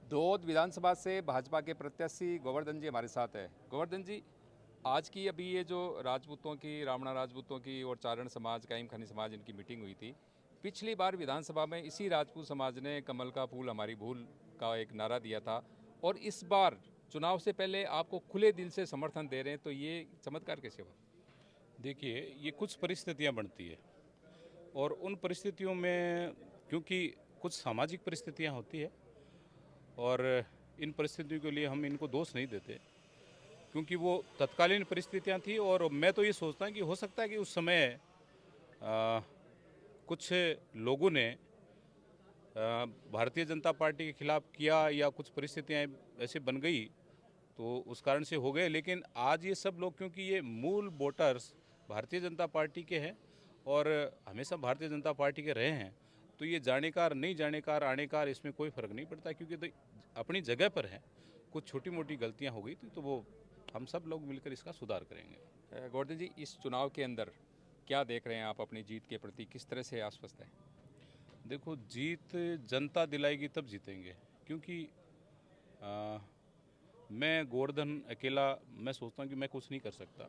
दौद विधानसभा से भाजपा के प्रत्याशी गोवर्धन जी हमारे साथ है। गोवर्धन जी, आज की अभी ये जो राजपूतों की, रामणा राजपूतों की और चारण समाज, काइम खानी समाज, इनकी मीटिंग हुई थी। पिछली बार विधानसभा में इसी राजपूत समाज ने कमल का फूल हमारी भूल का एक नारा दिया था, और इस बार चुनाव से पहले आपको खुले दिल से समर्थन दे रहे हैं, तो ये चमत्कार कैसे हुआ? देखिए, ये कुछ परिस्थितियां बनती है और उन परिस्थितियों में क्योंकि कुछ सामाजिक परिस्थितियां होती है और इन परिस्थितियों के लिए हम इनको दोष नहीं देते क्योंकि वो तत्कालीन परिस्थितियां थी। और मैं तो ये सोचता हूँ कि हो सकता है कि उस समय कुछ लोगों ने भारतीय जनता पार्टी के खिलाफ किया या कुछ परिस्थितियां ऐसे बन गई तो उस कारण से हो गए। लेकिन आज ये सब लोग, क्योंकि ये मूल वोटर्स भारतीय जनता पार्टी के हैं और हमेशा भारतीय जनता पार्टी के रहे हैं, तो ये जाने कार नहीं जाने कार आने कार इसमें कोई फ़र्क नहीं पड़ता क्योंकि तो अपनी जगह पर हैं। कुछ छोटी मोटी गलतियां हो गई थी तो वो हम सब लोग मिलकर इसका सुधार करेंगे। गोवर्धन जी, इस चुनाव के अंदर क्या देख रहे हैं आप अपनी जीत के प्रति, किस तरह से आश्वस्त हैं? देखो, जीत जनता दिलाएगी तब जीतेंगे क्योंकि आ, मैं गोवर्धन अकेला मैं सोचता हूँ कि मैं कुछ नहीं कर सकता।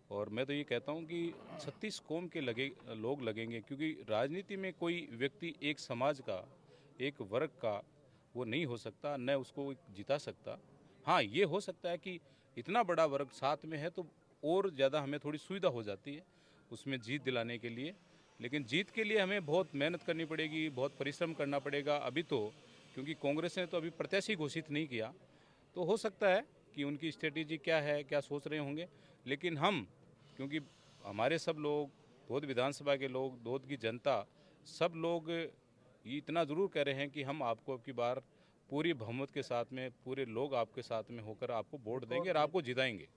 और मैं तो ये कहता हूँ कि 36 कौम के लोग लगेंगे क्योंकि राजनीति में कोई व्यक्ति एक समाज का, एक वर्ग का वो नहीं हो सकता, न उसको जिता सकता। हाँ, ये हो सकता है कि इतना बड़ा वर्ग साथ में है तो और ज़्यादा हमें थोड़ी सुविधा हो जाती है उसमें जीत दिलाने के लिए। लेकिन जीत के लिए हमें बहुत मेहनत करनी पड़ेगी, बहुत परिश्रम करना पड़ेगा अभी तो, क्योंकि कांग्रेस ने तो अभी प्रत्याशी घोषित नहीं किया। तो हो सकता है कि उनकी स्ट्रेटेजी क्या है, क्या सोच रहे होंगे। लेकिन हम, क्योंकि हमारे सब लोग, धौद विधानसभा के लोग, धौद की जनता, सब लोग ये इतना ज़रूर कह रहे हैं कि हम आपको अब की बार पूरी बहुमत के साथ में, पूरे लोग आपके साथ में होकर आपको वोट देंगे और आपको जिताएंगे।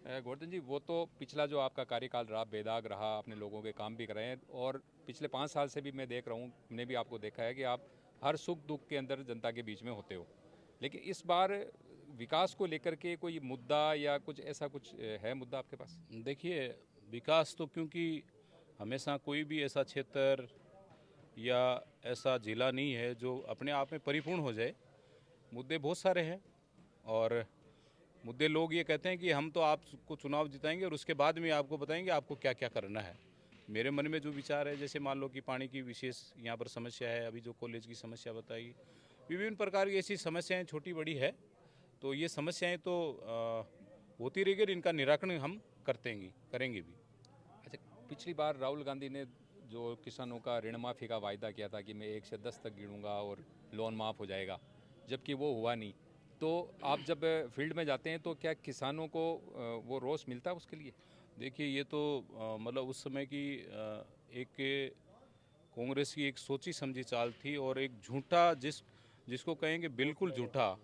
गोवर्धन जी, वो तो पिछला जो आपका कार्यकाल रहा, बेदाग रहा, अपने लोगों के काम भी कराए, और पिछले 5 साल से भी मैं देख रहा हूँ, मैंने भी आपको देखा है कि आप हर सुख दुख के अंदर जनता के बीच में होते हो। लेकिन इस बार विकास को लेकर के कोई मुद्दा या कुछ ऐसा कुछ है मुद्दा आपके पास? देखिए, विकास तो क्योंकि हमेशा कोई भी ऐसा क्षेत्र या ऐसा जिला नहीं है जो अपने आप में परिपूर्ण हो जाए। मुद्दे बहुत सारे हैं और मुद्दे, लोग ये कहते हैं कि हम तो आपको चुनाव जिताएंगे और उसके बाद में आपको बताएंगे आपको क्या क्या करना है। मेरे मन में जो विचार है, जैसे मान लो कि पानी की विशेष यहाँ पर समस्या है, अभी जो कॉलेज की समस्या बताई, विभिन्न प्रकार की ऐसी समस्याएं छोटी बड़ी है। तो ये समस्याएं तो होती रहेगी और इनका निराकरण हम करेंगे भी। अच्छा, पिछली बार राहुल गांधी ने जो किसानों का ऋण माफ़ी का वायदा किया था कि मैं 1 से 10 तक गिनूंगा और लोन माफ़ हो जाएगा, जबकि वो हुआ नहीं। तो आप जब फील्ड में जाते हैं तो क्या किसानों को वो रोष मिलता है उसके लिए? देखिए, ये तो मतलब उस समय की एक कांग्रेस की एक सोची समझी चाल थी और एक झूठा, जिसको कहेंगे बिल्कुल झूठा,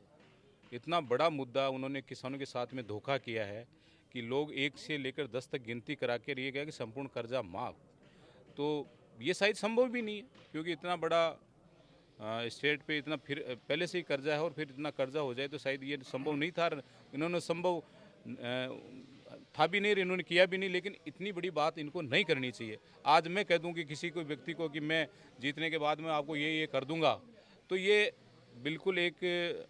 इतना बड़ा मुद्दा उन्होंने किसानों के साथ में धोखा किया है कि लोग 1 से लेकर 10 तक गिनती करा के ये गया कि संपूर्ण कर्जा माफ। तो ये शायद संभव भी नहीं है क्योंकि इतना बड़ा स्टेट पे इतना फिर पहले से ही कर्जा है और फिर इतना कर्जा हो जाए तो शायद ये संभव नहीं था। इन्होंने संभव था भी नहीं, इन्होंने किया भी नहीं। लेकिन इतनी बड़ी बात इनको नहीं करनी चाहिए। आज मैं कह दूं कि किसी को व्यक्ति को कि मैं जीतने के बाद में आपको ये कर दूंगा, तो ये बिल्कुल एक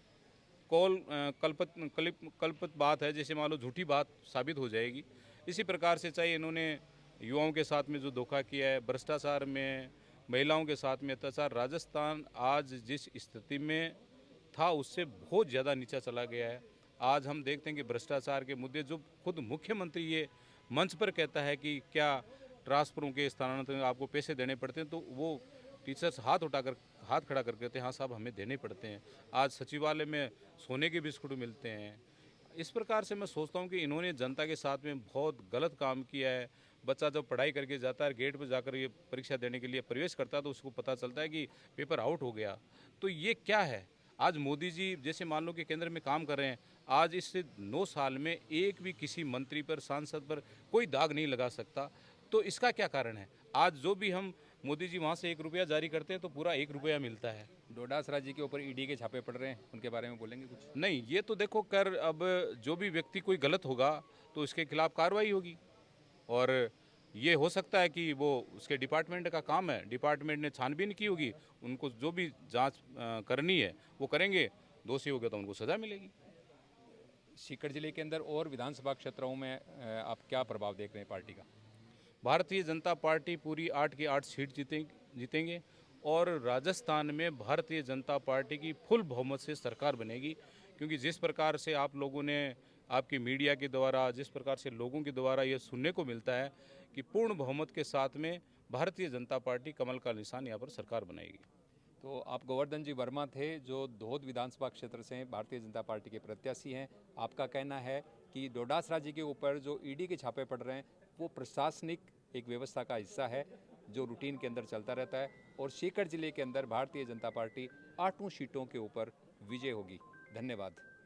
कौल कल्पित बात है, जैसे मान लो झूठी बात साबित हो जाएगी। इसी प्रकार से चाहे इन्होंने युवाओं के साथ में जो धोखा किया है, भ्रष्टाचार में, महिलाओं के साथ में अत्याचार, राजस्थान आज जिस स्थिति में था उससे बहुत ज़्यादा नीचा चला गया है। आज हम देखते हैं कि भ्रष्टाचार के मुद्दे, जो खुद मुख्यमंत्री ये मंच पर कहता है कि क्या ट्रांसफरों के स्थानांतरण आपको पैसे देने पड़ते हैं, तो वो टीचर्स हाथ खड़ा कर कहते हैं हाँ साहब हमें देने पड़ते हैं। आज सचिवालय में सोने के बिस्कुट मिलते हैं। इस प्रकार से मैं सोचता हूँ कि इन्होंने जनता के साथ में बहुत गलत काम किया है। बच्चा जब पढ़ाई करके जाता है, गेट पर जाकर ये परीक्षा देने के लिए प्रवेश करता है तो उसको पता चलता है कि पेपर आउट हो गया। तो ये क्या है? आज मोदी जी जैसे मान लो कि केंद्र में काम कर रहे हैं, आज इस 9 साल में एक भी किसी मंत्री पर, सांसद पर कोई दाग नहीं लगा सकता। तो इसका क्या कारण है? आज जो भी हम मोदी जी वहाँ से 1 रुपया जारी करते हैं तो पूरा 1 रुपया मिलता है। डोडासरा जी के ऊपर ईडी के छापे पड़ रहे हैं, उनके बारे में बोलेंगे कुछ? नहीं, ये तो देखो अब जो भी व्यक्ति कोई गलत होगा तो इसके खिलाफ कार्रवाई होगी। और ये हो सकता है कि वो उसके डिपार्टमेंट का काम है, डिपार्टमेंट ने छानबीन की होगी, उनको जो भी जांच करनी है वो करेंगे, दोषी हो गया तो उनको सज़ा मिलेगी। सीकर जिले के अंदर और विधानसभा क्षेत्रों में आप क्या प्रभाव देख रहे हैं पार्टी का? भारतीय जनता पार्टी पूरी 8 की 8 सीट जीतेंगे और राजस्थान में भारतीय जनता पार्टी की फुल बहुमत से सरकार बनेगी, क्योंकि जिस प्रकार से आप लोगों ने आपकी मीडिया के द्वारा, जिस प्रकार से लोगों के द्वारा ये सुनने को मिलता है कि पूर्ण बहुमत के साथ में भारतीय जनता पार्टी कमल का निशान यहाँ पर सरकार बनाएगी। तो आप गोवर्धन जी वर्मा थे जो धोद विधानसभा क्षेत्र से भारतीय जनता पार्टी के प्रत्याशी हैं। आपका कहना है कि डोडासरा जी के ऊपर जो ईडी के छापे पड़ रहे हैं वो प्रशासनिक एक व्यवस्था का हिस्सा है जो रूटीन के अंदर चलता रहता है, और सीकर जिले के अंदर भारतीय जनता पार्टी 8 सीटों के ऊपर विजय होगी। धन्यवाद।